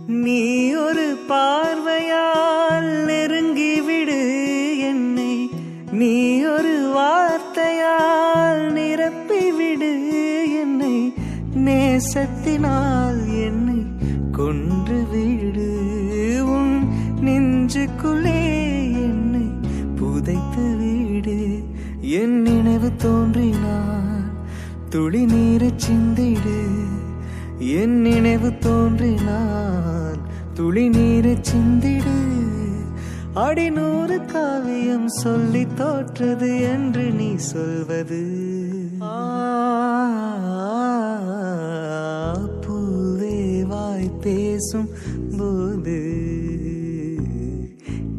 நீ ஒரு பார்வையால் நெருங்கிவிடு என்னை, நீ ஒரு வார்த்தையால் நிரப்பிவிடு என்னை, நேசத்தினால் என்னை கொன்று விடு, உன் நெஞ்சுக்குள்ளே என்னை புதைத்து விடு. என் நினைவு தோன்றினார் துளி நீரைச் சிந்திடு, என் நினைவு தோன்றினார் துளி நீரைச் சிந்திடு. அடி 100 காவியம் சொல்லி தோற்றது என்று நீ சொல்வது, பூவே வாய் பேசும் போது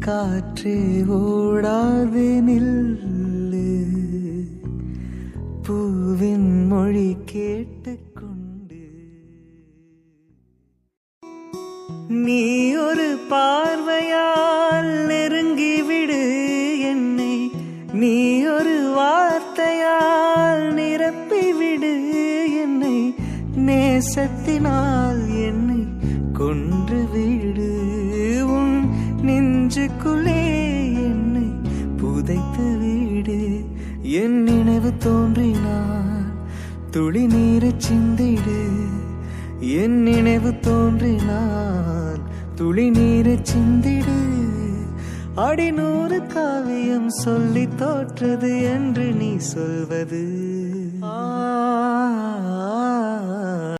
காற்றே ஓடாது நில்லு, பூவின் மொழி கேட்டுக்கொண்டு. நீ ஒரு பார்வையால் நெருங்கிவிடு என்னை, நீ ஒரு வார்த்தையால் நிரப்பிவிடு என்னை, நேசத்தினால் என்னை கொன்று விடு, உன் நெஞ்சுக்குள்ளே என்னை புதைத்து விடு. என் நினைவு தோன்றினார் துளி நீரைச் சிந்திடு, என் நினைவு தோன்றினார் துளி நீரைச் சிந்திடு. அடி 100 காவியம் சொல்லி தோற்றது என்று நீ சொல்வது,